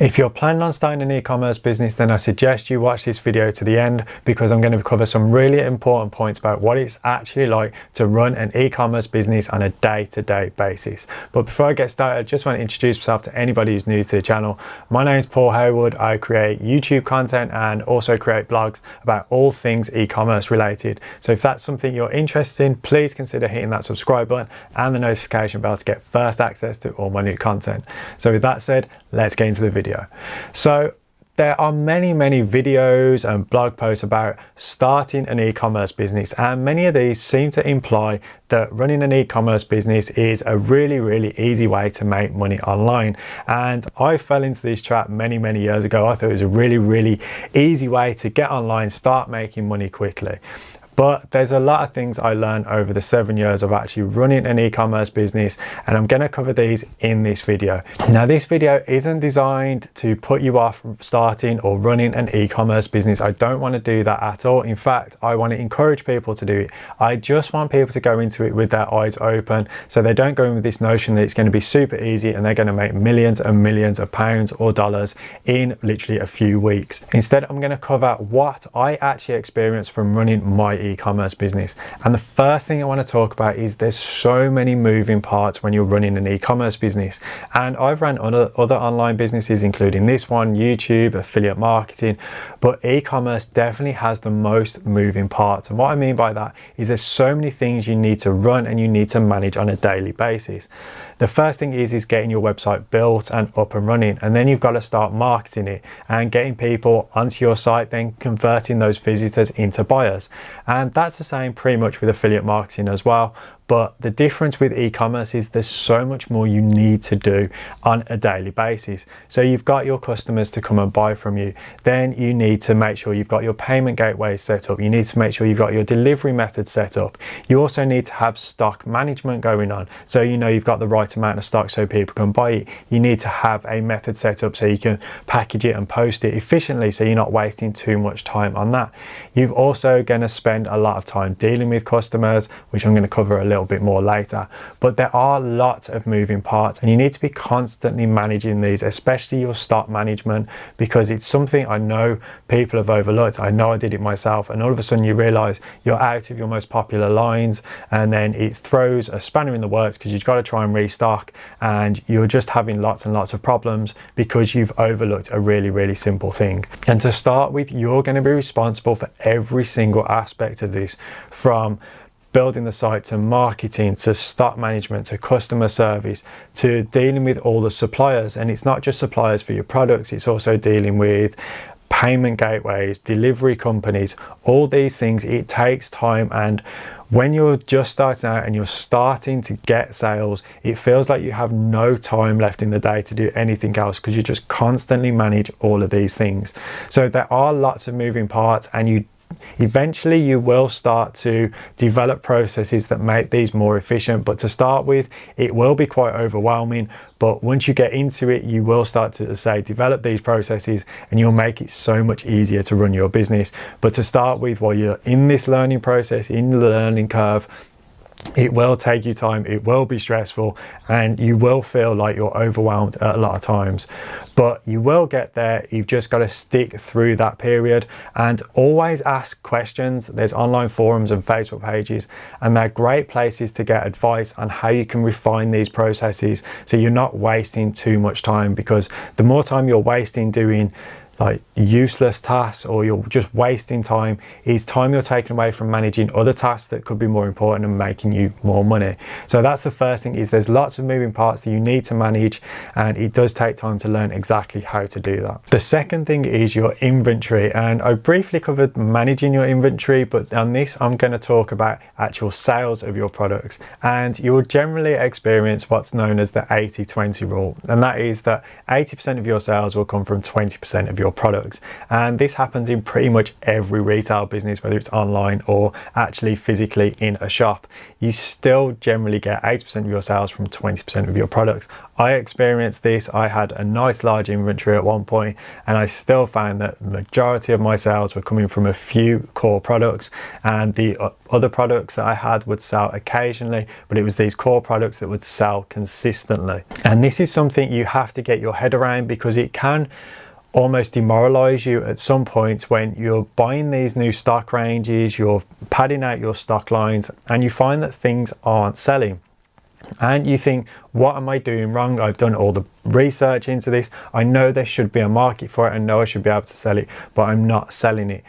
If you're planning on starting an e-commerce business, then I suggest you watch this video to the end, because I'm going to cover some really important points about what it's actually like to run an e-commerce business on a day-to-day basis. But before I get started, I just want to introduce myself to anybody who's new to the channel. My name is Paul Haywood. I create YouTube content and also create blogs about all things e-commerce related. So if that's something you're interested in, please consider hitting that subscribe button and the notification bell to get first access to all my new content. So with that said, let's get into the video. So there are many videos and blog posts about starting an e-commerce business, and many of these seem to imply that running an e-commerce business is a really easy way to make money online. And I fell into this trap many years ago. I thought it was a really easy way to get online, start making money quickly. But there's a lot of things I learned over the 7 years of actually running an e-commerce business, and I'm going to cover these in this video. Now, this video isn't designed to put you off starting or running an e-commerce business. I don't want to do that at all. In fact, I want to encourage people to do it. I just want people to go into it with their eyes open, so they don't go in with this notion that it's going to be super easy and they're going to make millions and millions of pounds or dollars in literally a few weeks. Instead, I'm going to cover what I actually experienced from running my e-commerce business. And the first thing I want to talk about is there's so many moving parts when you're running an e-commerce business. And I've run other online businesses, including this one, YouTube, affiliate marketing, but e-commerce definitely has the most moving parts. And what I mean by that is there's so many things you need to run and you need to manage on a daily basis. The first thing is getting your website built and up and running, and then you've got to start marketing it and getting people onto your site, then converting those visitors into buyers. And that's the same pretty much with affiliate marketing as well. But the difference with e-commerce is there's so much more you need to do on a daily basis. So you've got your customers to come and buy from you. Then you need to make sure you've got your payment gateway set up. You need to make sure you've got your delivery method set up. You also need to have stock management going on, so you know you've got the right amount of stock so people can buy it. You need to have a method set up so you can package it and post it efficiently, so you're not wasting too much time on that. You've also going to spend a lot of time dealing with customers, which I'm going to cover a little bit more later. But there are lots of moving parts, and you need to be constantly managing these, especially your stock management, because it's something I know people have overlooked. I know I did it myself, and all of a sudden you realize you're out of your most popular lines, and then it throws a spanner in the works because you've got to try and restock, and you're just having lots and lots of problems because you've overlooked a really simple thing. And to start with, you're going to be responsible for every single aspect of this, from building the site to marketing to stock management to customer service to dealing with all the suppliers. And it's not just suppliers for your products, it's also dealing with payment gateways, delivery companies, all these things. It takes time, and when you're just starting out and you're starting to get sales, it feels like you have no time left in the day to do anything else, because you just constantly manage all of these things. So there are lots of moving parts, and eventually you will start to develop processes that make these more efficient. But to start with, it will be quite overwhelming. But once you get into it, you will start to develop these processes, and you'll make it so much easier to run your business. But to start with, while you're in this learning process, in the learning curve, it will take you time, it will be stressful, and you will feel like you're overwhelmed at a lot of times. But you will get there. You've just got to stick through that period, and always ask questions. There's online forums and Facebook pages, and they're great places to get advice on how you can refine these processes so you're not wasting too much time. Because the more time you're wasting doing like useless tasks, or you're just wasting time, is time you're taking away from managing other tasks that could be more important and making you more money. So that's the first thing, is there's lots of moving parts that you need to manage, and it does take time to learn exactly how to do that. The second thing is your inventory, and I briefly covered managing your inventory, but on this I'm going to talk about actual sales of your products. And you'll generally experience what's known as the 80-20 rule, and that is that 80% of your sales will come from 20% of your your products. And this happens in pretty much every retail business, whether it's online or actually physically in a shop. You still generally get 80% of your sales from 20% of your products. I experienced this. I had a nice large inventory at one point, and I still found that the majority of my sales were coming from a few core products, and the other products that I had would sell occasionally, but it was these core products that would sell consistently. And this is something you have to get your head around, because it can almost demoralize you at some points when you're buying these new stock ranges, you're padding out your stock lines, and you find that things aren't selling. And you think, what am I doing wrong? I've done all the research into this. I know there should be a market for it. I know I should be able to sell it, but I'm not selling it.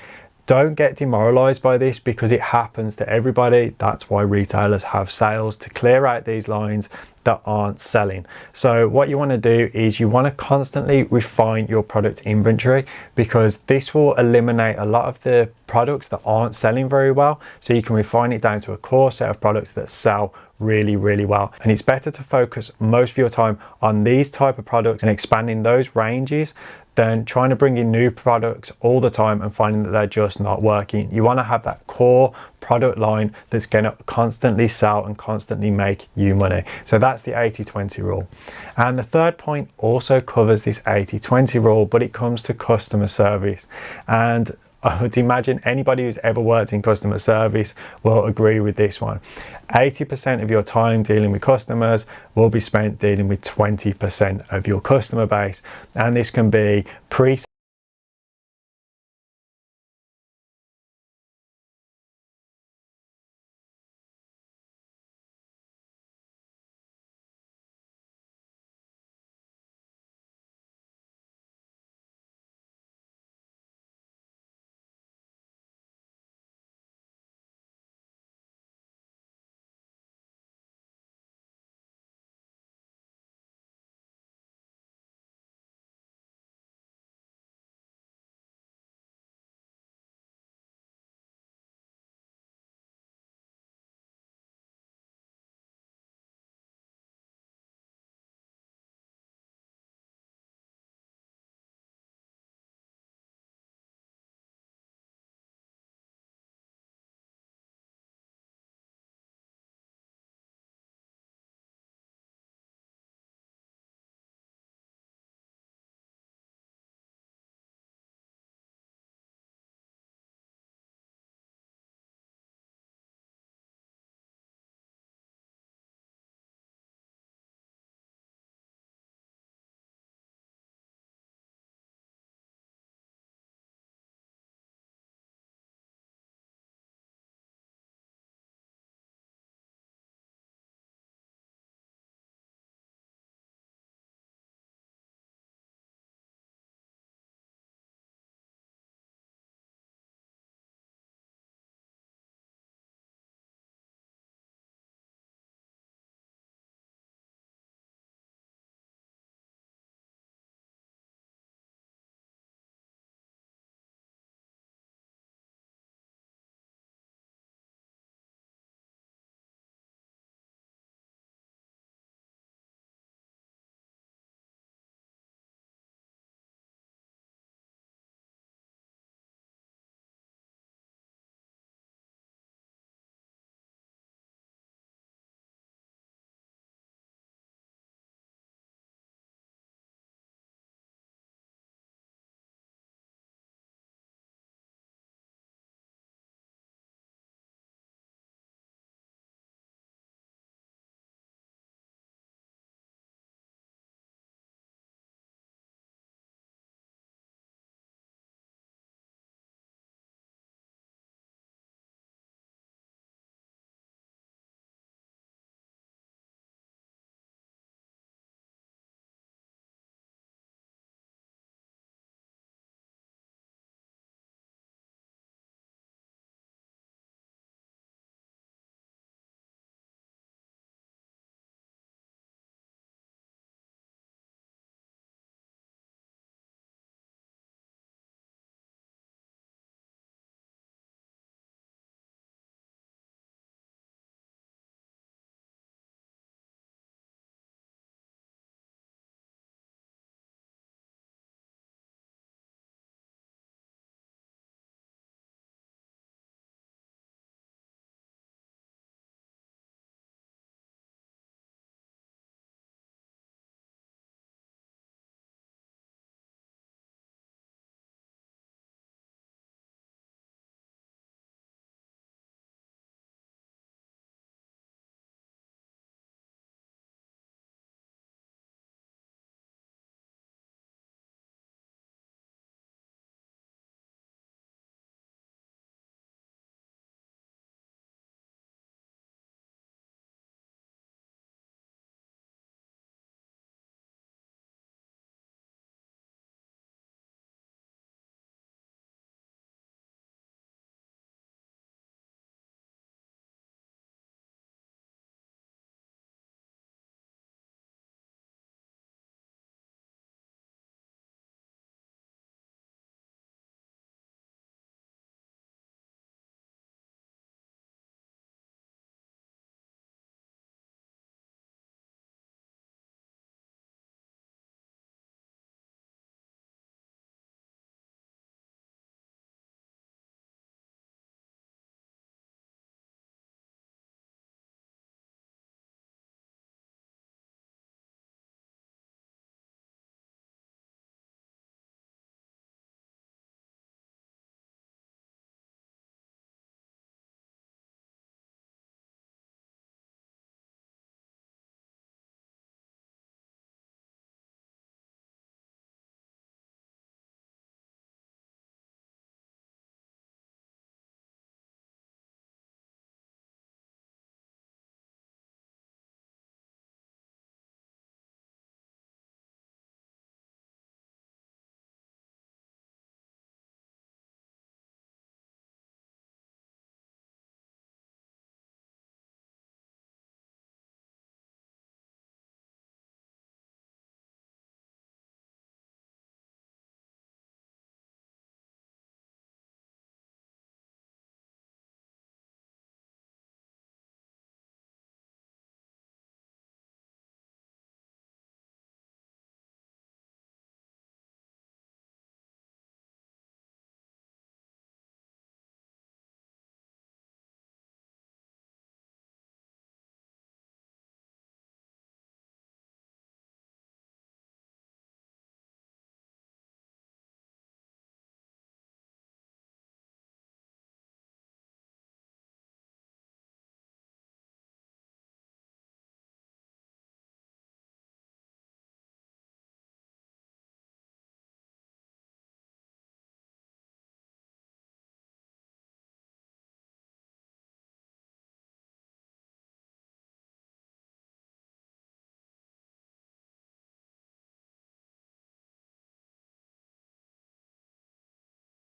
Don't get demoralized by this, because it happens to everybody. That's why retailers have sales, to clear out these lines that aren't selling. So what you want to do is you want to constantly refine your product inventory, because this will eliminate a lot of the products that aren't selling very well. So you can refine it down to a core set of products that sell really, really well. And it's better to focus most of your time on these type of products and expanding those ranges than trying to bring in new products all the time and finding that they're just not working. You want to have that core product line that's going to constantly sell and constantly make you money. So that's the 80-20 rule. And the third point also covers this 80-20 rule, but it comes to customer service. And I would imagine anybody who's ever worked in customer service will agree with this one. 80% of your time dealing with customers will be spent dealing with 20% of your customer base. And this can be pre-sales